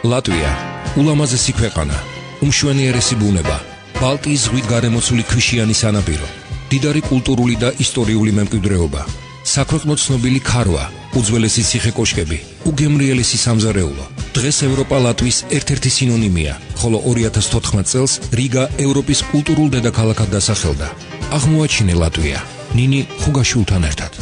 ლატვია ულამაზესი ქვეყანა, უმშვენიერესი ბუნება, ბალტიის ზღვით გარემოცული ქვიშიანი სანაპირო, დიდარი კულტურული და ისტორიული მემკვიდრეობა, საქვეყნო ცნობილი ქარვა, უძველესი ციხე-კოშკები, უგემრიელესი სამზარეულო. დღეს ევროპა ლატვის ერთ-ერთი სინონიმია, ხოლო 2014 წელს რიგა ევროპის კულტურულ დედაქალაქად დასახელდა. აღმოაჩინე ლატვია, ნინი ხუგაშვილთან ერთად.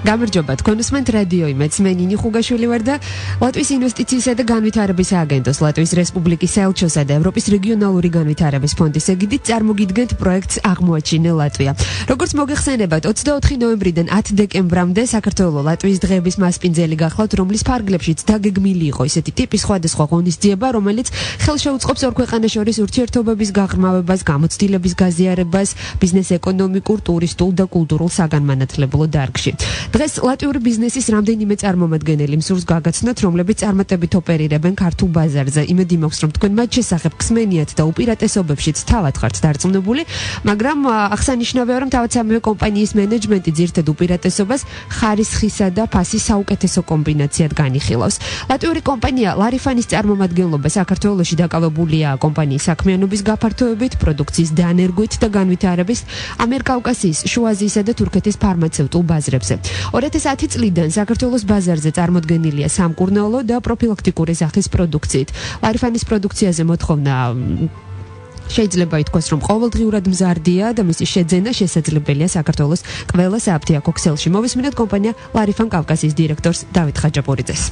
გამარჯობა, თქვენ უსმენთ რადიო იმედს, მე ნინი ხუგაშვილი ვარ და ლატვიის ინვესტიციისა და განვითარების სააგენტოს, ლატვიის რესპუბლიკის საელჩოსა და ევროპის რეგიონალური განვითარების ფონდის ეგიდით წარმოგიდგენთ პროექტს აღმოაჩინე ლატვია. როგორც მოგეხსენებათ, 24 ნოემბრიდან 10 დეკემბრამდე საქართველოს ლატვიის დღეების მასპინძელი გახლავთ, რომლის ფარგლებშიც დაგეგმილი იყო ისეთი ტიპის სხვადასხვა ღონისძიება, რომელიც ხელშეუწყობს ორ ქვეყანას შორის ურთიერთობების გაღრმავებას, გამოცდილების გაზიარებას, ბიზნეს-ეკონომიკურ, ტურისტულ და კულტურულ საგანმანათლებლო დარგში. დღეს ლატვიური ბიზნესის რამდენიმე წარმომადგენელი მსურს გაგაცნოთ, რომლებიც წარმატებით ოპერირებენ ქართულ ბაზარზე. იმედი მაქვს, რომ თქვენ მათ შესახებ ხსმენიათ და უპირატესობებშიც თავად ხართ დარწმუნებული, მაგრამ აღსანიშნავია, რომ თავად სამივე კომპანიის მენეჯმენტი ძირითად უპირატესობას ხარისხისა და ფასის საუკეთესო კომბინაციად განიხილავს. ლატვიური კომპანია ლარიფანის წარმომადგენლობა საქართველოში დაკავებულია კომპანიის საქმიანობის გაფართოებით, პროდუქციის დანერგვით და განვითარებით ამიერკავკასიის, შუა აზიისა და თურქეთის ფარმაცევტულ ბაზრებზე. 2010 წლიდან საქართველოს ბაზარზე წარმოდგენილია სამკურნალო და პროფილაქტიკური სახის პროდუქციით. ლარიფანის პროდუქციაზე მოთხოვნა შეიძლება ითქვას, რომ ყოველდღიურად მზარდია და მისი შეძენა შესაძლებელია საქართველოს ყველა სააფთიაქო ქსელში. მოვისმინოთ კომპანია ლარიფან კავკასიის დირექტორს დავით ხაჯაპურიძეს.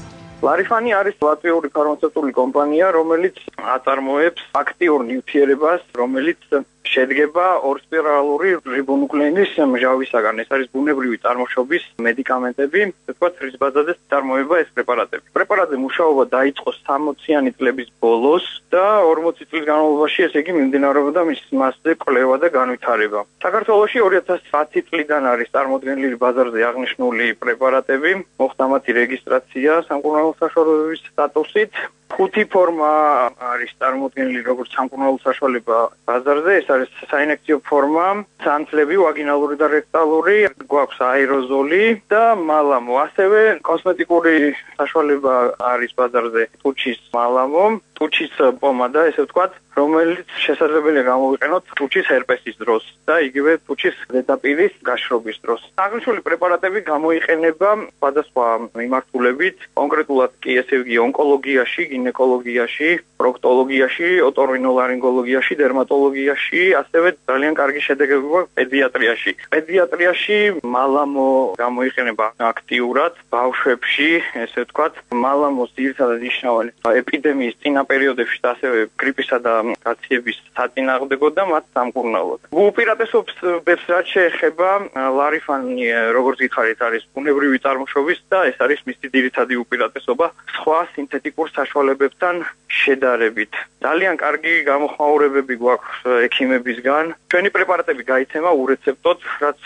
ლარიფანი არის ლატვიური ფარმაცევტული კომპანია, რომელიც აწარმოებს აქტიურ ნივთიერებას, რომელიც შედგება ორსპირალური რიბონუკლეინის მჟავისაგან. ეს არის ბუნებრივი წარმოშობის მედიკამენტები, თქვათ, რის ბაზაზე წარმოება ეს პრეპარატები. პრეპარატზე მუშაობა დაიწყო 60-იანი წლების ბოლოს და 40 წლის განმავლობაში, ესე იგი, მიმდინარეობდა მის მასზე კვლევა და განვითარება. საქართველოში 2010 წლიდან არის წარმოდგენილი ბაზარზე აღნიშნული პრეპარატები, მოხდა მათი რეგისტრაცია სამკურნალო საშუალებების სტატუსით. 5 ფორმა არის წარმოდგენილი როგორც სამკურნალო საშუალება ბაზარზე, ეს არის საინექციო ფორმა, სანთლები, ვაგინალური და რექტალური, გვაქვს აეროზოლი და მალამო. ასევე კოსმეტიკური საშუალება არის ბაზარზე, ტუჩის მალამო, ტუჩის პომადა, ესე ვთქვათ, რომელიც შესაძლებელია გამოვიყენოთ ტუჩის ჰერპესის დროს და იგივე ტუჩის ზედაპირის გაშრობის დროს. აღნიშნული პრეპარატები გამოიყენება სხვადასხვა მიმართულებით, კონკრეტულად კი ესე იგი ონკოლოგიაში, გინეკოლოგიაში, პროქტოლოგიაში, ოტორინოლარინგოლოგიაში, დერმატოლოგიაში, ასევე ძალიან კარგი შედეგები გვაქვს პედიატრიაში. პედიატრიაში მალამო გამოიყენება აქტიურად ბავშვებში, ესე ვთქვათ, მალამოს ძირითადად ნიშნავენ ეპიდემიის წინა პერიოდებში და ასევე გრიპისა და გაციების საწინააღმდეგოდ და მათ სამკურნალოდ. უპირატესობებს რაც შეეხება, ლარიფანი, როგორც გითხარით, არის ბუნებრივი წარმოშობის და ეს არის მისი ძირითადი უპირატესობა სხვა სინთეთიკურ საშუალებებთან შედარებით. ძალიან კარგი გამოხმაურებები გვაქვს ექიმებისგან. ჩვენი პრეპარატები გაიცემა ურეცეპტოდ, რაც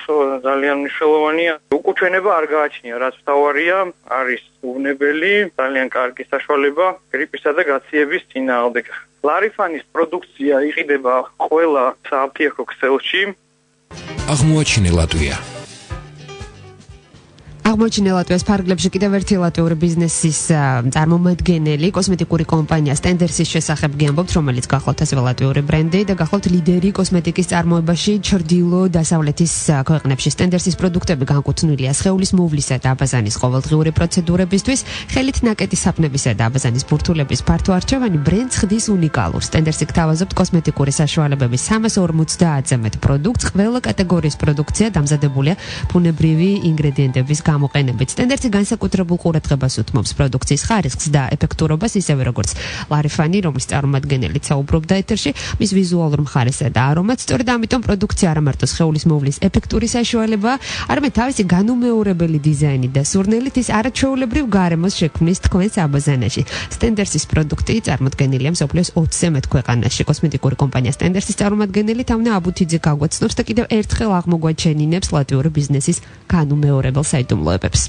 ძალიან მნიშვნელოვანია. უკუჩვენება არ გააჩნია, რაც მთავარია, არის უვნებელი, ძალიან კარგი საშუალება გრიპისა და გაციების წინააღმდეგ. ლარიფანის პროდუქცია იყიდება ყველა სააფთიაქო ქსელში. აღმოაჩინე ლატვია. აღმოჩინე ლატვიის ფარგლებში კიდევ ერთი ლატვიური ბიზნესის წარმომადგენელი, კოსმეტიკური კომპანია სტენდერსის შესახებ გიამბობთ, რომელიც გახლავთ ასევე ლატვიური ბრენდი და გახლავთ ლიდერი კოსმეტიკის წარმოებაში ჩრდილო-დასავლეთის ქვეყნებში. სტენდერსის პროდუქტები განკუთვნილია სხეულის მოვლისა და აბაზანის ყოველდღიური პროცედურებისთვის, ხელით ნაკეტი საფნებისა და აბაზანის ბურთულების ფართო არჩევანი ბრენდს ხდის უნიკალურ. სტენდერსი გთავაზობთ კოსმეტიკური საშუალებების 350-ზე მეტ პროდუქტს, ყველა კატეგორიის პროდუქცია დამზადებულია ბუნებრივი ინგრედიენტების გამოყენებით. სტენდერსი განსაკუთრებულ ყურადღებას უთმობს პროდუქციის ხარისხს და ეფექტურობას, ისევე როგორც ლარიფანი, რომლის წარმომადგენელიც საუბრობდა ეთერში, მის ვიზუალურ მხარესა და არომატს. სწორედ ამიტომ პროდუქცია არა მარტო სხეულის მოვლის ეფექტური საშუალებაა, არამედ თავისი განუმეორებელი დიზაინით და სურნელით ის არაჩვეულებრივ გარემოს შექმნის თქვენს აბაზანაში. სტენდერსის პროდუქტი წარმოდგენილია მსოფლიოს 20-ზე მეტ ქვეყანაში. კოსმეტიკური კომპანია სტენდერსის წარმომადგენელი თავნა აბუთიძე გაგვაცნობს და კიდევ ერთხელ აღმოგვაჩენინებს ლატვიური ბიზნესის განუმეორებელ საიდუმლოებებს.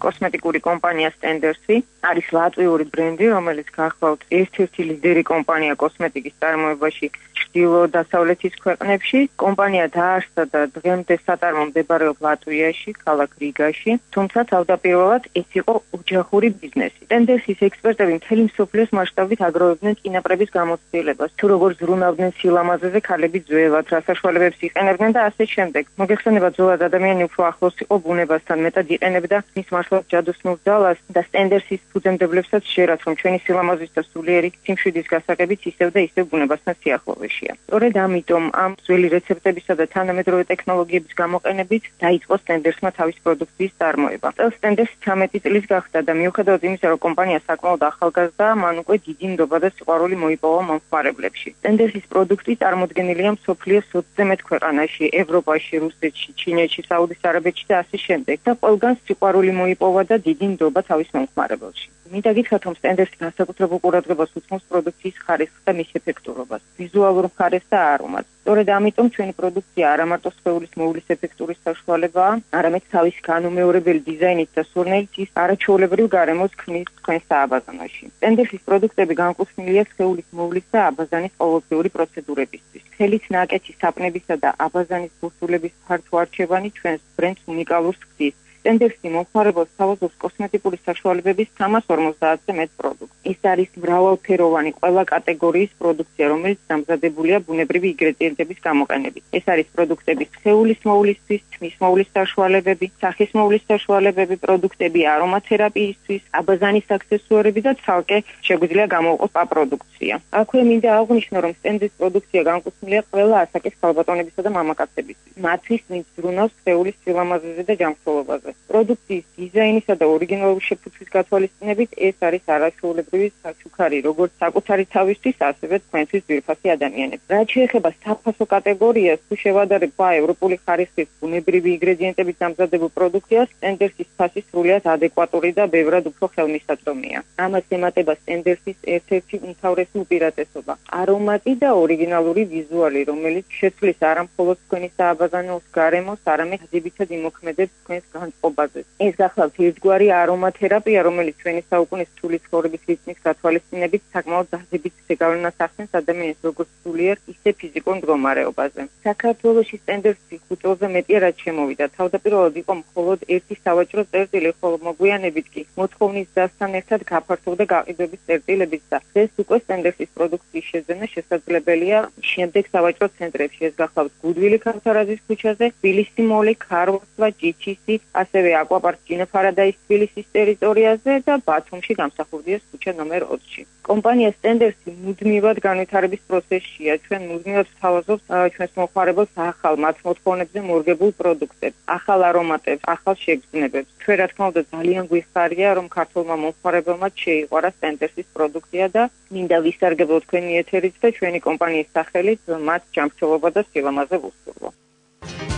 კოსმეტიკური კომპანია სტენდერსი არის ლატვიური ბრენდი, რომელიც გახლავთ ერთ-ერთი ლიდერი კომპანია კოსმეტიკის წარმოებაში ჩრდილო-დასავლეთის ქვეყნებში. კომპანია დაარსდა და დღემდე საწარმო მდებარეობს ლატვიაში, ქალაქ რიგაში, თუმცა თავდაპირველად ეს იყო ოჯახური ბიზნესი. ტენდერსის ექსპერტები მთელი მსოფლიოს მასშტაბით აგროვებდნენ წინაპრების გამოცდილებას, თუ როგორ ზრუნავდნენ სილამაზეზე ქალები ძველად, რა საშუალებებს იყენებდნენ და ასე შემდეგ. მოგეხსენება ძველად ადამიანი უფრო ახლოს იყო ბუნებასთან, მეტად იყენებდა მის მართლაც ჯადოსნურ ძალას და ტენდერსის ფუძემდებლებსაც შეერათ, რომ ჩვენი სილამაზის და სულიერი სიმშვიდის გასაღებიც ისევ და ისევ ბუნებასთან სიახლოვეშია. სწორედ ამიტომ ამ ძველი რეცეპტებისა და თანამედროვე ტექნოლოგიების გამოყენებით დაიწყო ტენდერსმა თავის პროდუქციის წარმოება. წელს ტენდერსი 13 წლის გახდა და მიუხედავად იმისა, რომ კომპანია საკმაოდ ახალგაზრდაა, მან უკვე დიდი ნდობა და სიყვარული მოიპოვა მომხმარებლებში. ტენდერსის პროდუქტი წარმოდგენილია მსოფლიოს 20-მდე ქვეყანაში, ევროპაში, რუსეთში, ჩინეთში, საუდის არაბეთში და ასე შემდეგ და ყველგან სიყვარული მოიპოვა და დიდი ნდობა თავის მომხმარებელში. მინდა გითხრათ, რომ ტენდერსი განსაკუთრებულ ყურადღებას უთმობს პროდუქციის ხარისხს და მის ეფექტურობას, ვიზუალურ მხარეს და არომატს. სწორედ ამიტომ ჩვენი პროდუქცია არა მარტო სხეულის მოვლის ეფექტურის საშუალებაა, არამედ თავისი განუმეორებელი დიზაინით და სურნელით ის არაჩვეულებრივ გარემოს ქმნის თქვენს სააბაზანოში. ტენდერსის პროდუქტები განკუთვნილია სხეულის მოვლის და აბაზანის ყოველდღიური პროცედურებისთვის. ხელით ნაკეთი საპნებისა და აბაზანის ბურთულების ფართო არჩევანი ჩვენს ბრენდს უნიკალურს ხდის. ტენდერსი მომხმარებელს თავაზობს კოსმეტიკური საშუალებების 350-ზე მეტ პროდუქტს. ეს არის მრავალფეროვანი ყველა კატეგორიის პროდუქცია, რომელიც დამზადებულია ბუნებრივი ინგრედიენტების გამოყენებით. ეს არის პროდუქტები სხეულის მოვლისთვის, თმის მოვლის საშუალებები, სახის მოვლის საშუალებები, პროდუქტები არომათერაპიისთვის, აბაზანის აქსესუარები და ცალკე შეგვიძლია გამოვყოს პროდუქცია. აქვე მინდა აღვნიშნო, რომ ტენდერსის პროდუქცია განკუთვნილია ყველა ასაკის ქალბატონებისა და მამაკაცებისთვის. მათთვის, ვინც ზრუნავს სხეულის სილამაზეზე და ჯანმრთელობაზე. პროდუქციის დიზაინისა და ორიგინალური შეფუთვის გათვალისწინებით ეს არის არაჩვეულებრივი საჩუქარი, როგორც საკუთარი თავისთვის, ასევე თქვენთვის ძვირფასი ადამიანებს. რაც შეეხება საფასო კატეგორიას, თუ შევადარებ ევროპული ხარისხის ბუნებრივი ინგრედიენტებით დამზადებულ პროდუქციას, ტენდერსის ფასი სრულიად ადეკვატური და ბევრად უფრო ხელმისაწვდომია. ამას ემატება ტენდერსის ერთ-ერთი უმთავრესი უპირატესობა, არომატი და ორიგინალური ვიზუალი, რომელიც შეცვლის არა მხოლოდ თქვენი სააბაზანოს გარემოს, არამედ დადებითად იმოქმედებს თქვენს განწყობაზე. ეს გახლავთ ერთგვარი არომათერაპია, რომელიც ჩვენი საუკუნის რთული ცხოვრების რიტმის გათვალისწინებით საკმაოდ დადებითი ზეგავლენას ახდენს ადამიანის როგორც სულიერ, ისე ფიზიკურ მდგომარეობაზე. საქართველოში ტენდერსი 5 წელზე მეტია რაც შემოვიდა. თავდაპირველად იყო მხოლოდ ერთი სავაჭრო წერტილი, ხოლო მოგვიანებით კი მოთხოვნის დასთან ერთად გაფართოვდა გაყიდვების წერტილებიც და დღეს უკვე ტენდერსის პროდუქციის შეძენა შესაძლებელია შემდეგ სავაჭრო ცენტრებში. ეს გახლავთ გუდვილი ქართარაძის ქუჩაზე, თბილისი მოლი, ქარვასლა, ჯიჩისი, ასევე აკვაპარკ ჯინოფარადაის თბილისის ტერიტორიაზე და ბათუმში გამსახურდიას ქუჩა ნომერ 20-ში. კომპანია ტენდერსი მუდმივად განვითარების პროცესშია. ჩვენ მუდმივად ვთავაზობთ ჩვენს მომხმარებელს ახალ მათ მოთხოვნებზე მორგებულ პროდუქტებს, ახალ არომატებს, ახალ შეგრძნებებს. ჩვენ რა თქმა უნდა ძალიან გვიხარია, რომ ქართულმა მომხმარებელმა შეიყვარა ტენდერსის პროდუქცია და მინდა ვისარგებლო თქვენი ეთერით და ჩვენი კომპანიის სახელით მათ ჯანმრთელობა და სილამაზე ვუსურვო.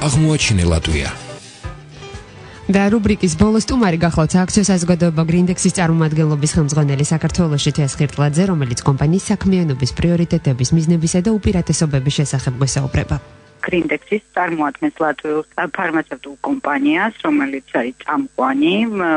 აღმოაჩინე ლატვია. და რუბრიკის ბოლოს სტუმარი გახლავთ სააქციო საზოგადოება გრინდექსის წარმომადგენლობის ხელმძღვანელი საქართველოში თეას ხირტლაძე, რომელიც კომპანიის საქმიანობის პრიორიტეტების, მიზნებისა და უპირატესობების შესახებ გვესაუბრება. გრინდექსის წარმოადგენს ლატვიურ ფარმაცევტულ კომპანიას, რომელიც არის წამყვანი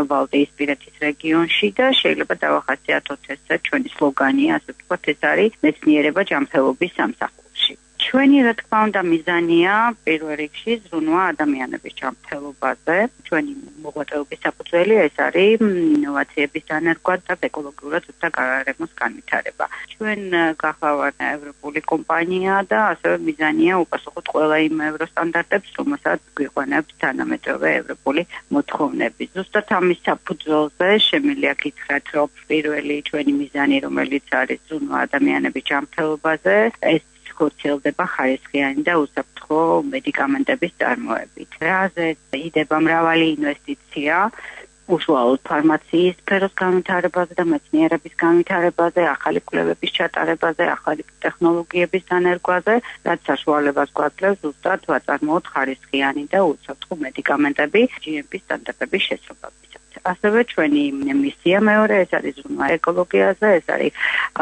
ვალდეისპირეთის რეგიონში და შეიძლება დავახასიათოთ ეს ჩვენი სლოგანი, ასე ვთქვათ, ეს არის მეცნიერება ჯანმრთელობის სამსახურში. ჩვენი რა თქმა უნდა მიზანია პირველ რიგში ზრუნვა ადამიანების ჯანმრთელობაზე. ჩვენი მოღვაწეობის საფუძველი ეს არის ინოვაციების დანერგვა და ეკოლოგიურად უსწრაფო გარემოს განვითარება. ჩვენ გახლავართ ევროპული კომპანია და ასევე მიზანია უპასუხოთ ყველა იმ ევროსტანდარტებს, რომელსაც გვიყვანებს თანამედროვე ევროპული მოთხოვნები. ზუსტად ამის საფუძველზე შემიძლია გითხრათ, რომ პირველი ჩვენი მიზანი, რომელიც არის ზრუნვა ადამიანების ჯანმრთელობაზე, ეს ხორციელდება ხარისხიანი და უსაფრთხო მედიკამენტების წარმოებით. რაზე იდება მრავალი ინვესტიცია უშუალოდ ფარმაციის სფეროს განვითარებაზე და მეცნიერების განვითარებაზე, ახალი კვლევების ჩატარებაზე, ახალი ტექნოლოგიების დანერგვაზე, რაც საშუალებას გვაძლევს ზუსტად ვაწარმოოთ ხარისხიანი და უსაფრთხო მედიკამენტები GMP სტანდარტების შესრულებისას. ასევე ჩვენი მისია მეორე, ეს არის ზრუნვა ეკოლოგიაზე, ეს არის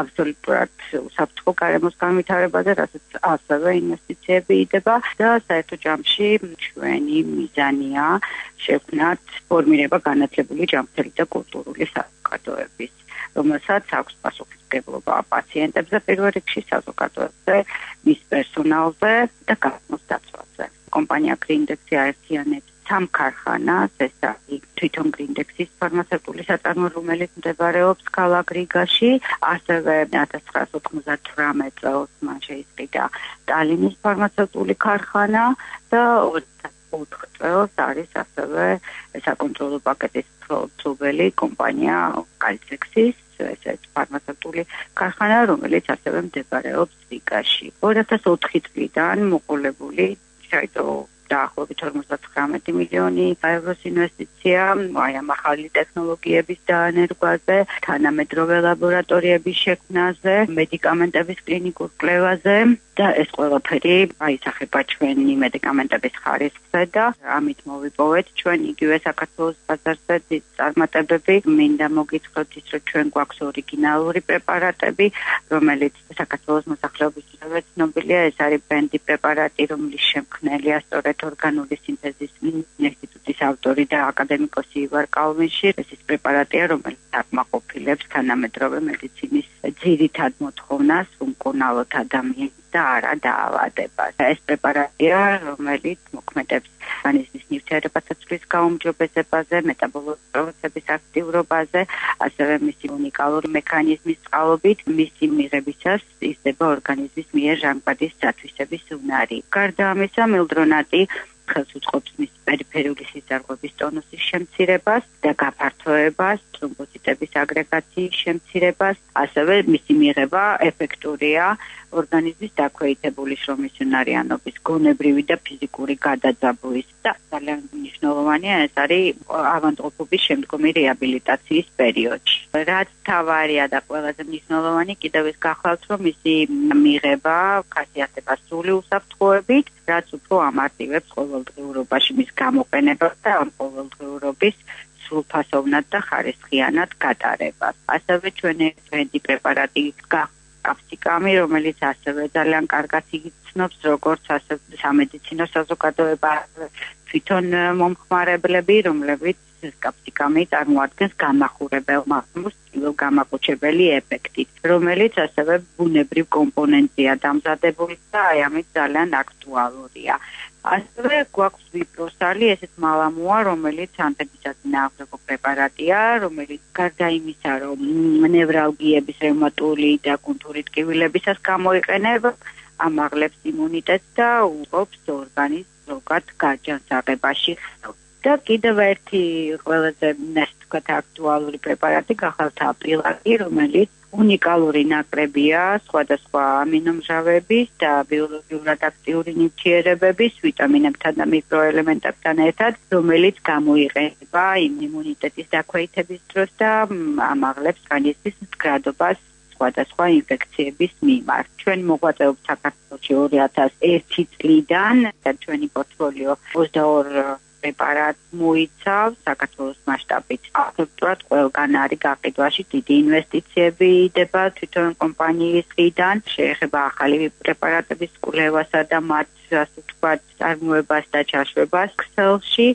აბსოლუტურად უსაფრთხო გარემოს განვითარებაზე, რასაც ასევე ინვესტიციები იდება და საერთო ჯამში ჩვენი მიზანია შექმნათ ფორმირება განათლებული ჯანმრთელი და კულტურული საზოგადოების. რომელსაც აქვს პასუხისმგებლობა პაციენტებზე, პირველ რიგში საზოგადოებაზე, მის პერსონალზე და გარემოს დაცვაზე. კომპანია Grindexi აერთიანებს 3 ქარხანას, ეს არის თვითონ Grindexis ფარმაცევტული საწარმო, რომელიც მდებარეობს ქალაქ რიგაში, ასევე 1998 წელს მან შეისყიდა ტალინის ფარმაცევტული ქარხანა და 2004 წელს არის ასევე საკონტროლო პაკეტის მფლობელი კომპანია Caltexis, ესეც ფარმაცევტული ქარხანა, რომელიც ასევე მდებარეობს რიგაში. 2004 წლიდან მოყოლებული ჩაიდო დაახლოებით 59 მილიონი ევროს ინვესტიცია აი ამ ახალი ტექნოლოგიების დაანერგვაზე, თანამედროვე ლაბორატორიების შექმნაზე, მედიკამენტების კლინიკურ კვლევაზე და ეს ყველაფერი აისახება ჩვენი მედიკამენტების ხარისხზე და ამით მოვიპოვეთ ჩვენ იგივე საქართველოს ბაზარზე წარმატებები. მინდა მოგითხრათ ის, რომ ჩვენ გვაქვს ორიგინალური პრეპარატები, რომელიც საქართველოს მოსახლეობისთვის ცნობილია. ეს არის ბენდი პრეპარატი, რომლის შემქმნელია სწორედ ორგანული სინთეზის ინსტიტუტის ავტორი და აკადემიკოსი ივარ კალვინში. ეს ის პრეპარატია, რომელიც აკმაყოფილებს თანამედროვე მედიცინის ძირითად მოთხოვნას უმკურნალოდ ადამიანს და არა დაავადებას. ეს პრეპარატია, რომელიც მოქმედებს ორგანიზმის ნივთიერებათა ცვლის გაუმჯობესებაზე, მეტაბოლური პროცესების აქტიურობაზე, ასევე მისი უნიკალური მექანიზმის წყალობით, მისი მიღებისას იზრდება ორგანიზმის მიერ ჟანგბადის დათვისების უნარი. გარდა ამისა, მილდრონატი ხელს უწყობს მის პერიფერიული სისხლძარღვების ტონუსის შემცირებას და გაფართოებას, თრომბოციტების აგრეგაციის შემცირებას, ასევე მისი მიღება ეფექტურია ორგანიზმის დაქვეითებული შრომის უნარიანობის, გონებრივი და ფიზიკური გადაძაბვის და ძალიან მნიშვნელოვანია ეს არის ავადმყოფობის შემდგომი რეაბილიტაციის პერიოდში. რაც თავარია და ყველაზე მნიშვნელოვანი კიდევ ის გახლავთ, რომ მისი მიღება ხასიათდება სრული უსაფრთხოებით, რაც უფრო ამარტივებს ყოველდღიურობაში მის გამოყენებას და ამ ყოველდღიურობის სრულფასოვნად და ხარისხიანად გატარებას. ასევე ჩვენი ბენდი პრეპარატი კაფსიკამი, რომელიც ასევე ძალიან კარგად იცნობს როგორც სამედიცინო საზოგადოება, თვითონ მომხმარებლები, რომლებიც კაფსიკამი წარმოადგენს გამახურებელ მაღლუს გამაყუჩებელი ეფექტით, რომელიც ასევე ბუნებრივ კომპონენტია დამზადებული და აი ამით ძალიან აქტუალურია. ასევე გვაქვს ვიპროსალი, ესეც მალამოა, რომელიც ანთებისადმინააღმდეგო პრეპარატია, რომელიც გარდა იმისა, რომ ნევრალგიების, რევმატული და კუნთური ტკივილებისას გამოიყენება, ამაღლებს იმუნიტეტს და უწყობს ორგანიზმს ზოგად გაჯანსაღებაში. და კიდევ ერთი ყველაზე აქტუალური პრეპარატი გახავთ აპრილაკი, რომელიც უნიკალური ნაკრებია სხვადასხვა ამინომჟავების და ბიოლოგიურად აქტიური ნივთიერებების, ვიტამინებთან და მიკროელემენტებთან ერთად, რომელიც გამოიყენება იმუნიტეტის დაქვეითების დროს და ამაღლებს ორგანიზმის მდგრადობას სხვადასხვა ინფექციების მიმართ. ჩვენ მოღვაწეობთ საქართველოში 2001 წლიდან და ჩვენი პორტფოლიო 22 პრეპარატ მოიცავს საქართველოს მასშტაბით. აბსოლუტურად ყველგან არის გაყიდვაში დიდი ინვესტიციები იდება თვითონ კომპანიის მხრიდან, შეეხება ახალი პრეპარატების კვლევასა და მათ ასე ვთქვათ წარმოებას და ჩაშვებას ქსელში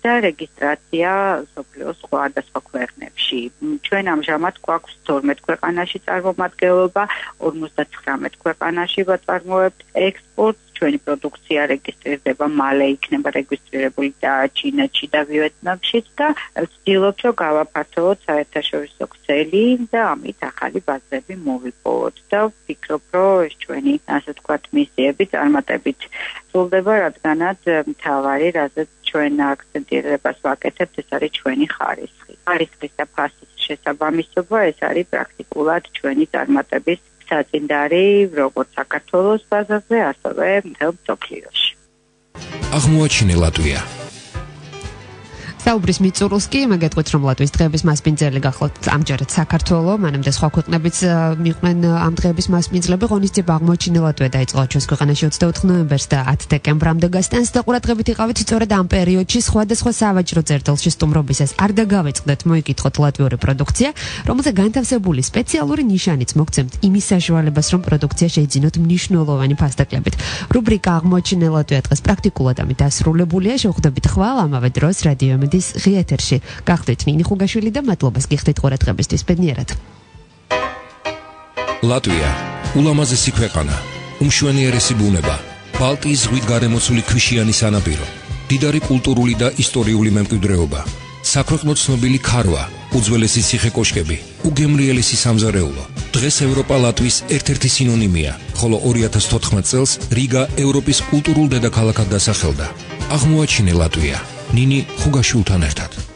და რეგისტრაცია მსოფლიოს სხვადასხვა ქვეყნებში. ჩვენ ამჟამად გვაქვს 12 ქვეყანაში წარმომადგენლობა, 59 ქვეყანაში ვაწარმოებთ ექსპორტს. ჩვენი პროდუქცია რეგისტრირდება, მალე იქნება რეგისტრირებული და ჩინეთში და ვიეტნამში და ვცდილობთ, რომ გავაფართოვოთ საერთაშორისო ქსელი და ამით ახალი ბაზები მოვიპოვოთ და ვფიქრობ, რომ ეს ჩვენი ასე ვთქვათ მისიები წარმატებით სრულდება, რადგანაც მთავარი, რაზეც ჩვენ აქცენტირებას ვაკეთებთ, ეს არის ჩვენი ხარისხი. ხარისხის და ფასის შესაბამისობა, ეს არის პრაქტიკულად ჩვენი წარმატების საწინდარი როგორც საქართველოს ბაზარზე, ასევე მთელ მსოფლიოში. აღმოაჩინე ლატვია. საუბრის მიწურულს კი მეგეთყვით, რომ ლატვიის დღეების მასპინძელი გახლავთ ამჯერად საქართველო, მანამდე სხვა ქვეყნებიც მიყვნენ ამ დღეების მასპინძლები. ღონისძიება აღმოაჩინე ლატვია დაიწყო ჩვენს ქვეყანაში 24 ნოემბერს და 10 დეკემბრამდე გასტანს და ყურადღებით იყავით სწორედ ამ პერიოდში სხვადასხვა სავაჭრო წერტილში სტუმრობისას. არ დაგავიწყდეთ, მოიკითხოთ ლატვიური პროდუქცია, რომელზე განთავსებული სპეციალური ნიშანიც მოგცემთ იმის საშუალებას, რომ პროდუქცია შეიძინოთ მნიშვნელოვანი ფასდაკლებით. რუბრიკა აღმოაჩინე ლატვია დღეს პრაქტიკულად ამით დასრულებულია. შევხვდებით ხვალ ამავე დროს რადიო მედიის ღია ეთერში. გახდეთ ნინი ხუგაშვილი და მადლობას გიხდით ყურადღებისთვის. ბედნიერად. ლატვია ულამაზესი ქვეყანა, უმშვენიერესი ბუნება, ბალტიის ზღვით გარემოცული ქვიშიანი სანაპირო, დიდარი კულტურული და ისტორიული მემკვიდრეობა, საქვეყნო ცნობილი ქარვა, უძველესი ციხე-კოშკები, უგემრიელი სამზარეულო. დღეს ევროპა ლატვის ერთ-ერთი სინონიმია, ხოლო 2014 წელს რიგა ევროპის კულტურულ დედაქალაქად დასახელდა. აღმოაჩინე ლატვია, ნინი ხუგაშვილთან ერთად.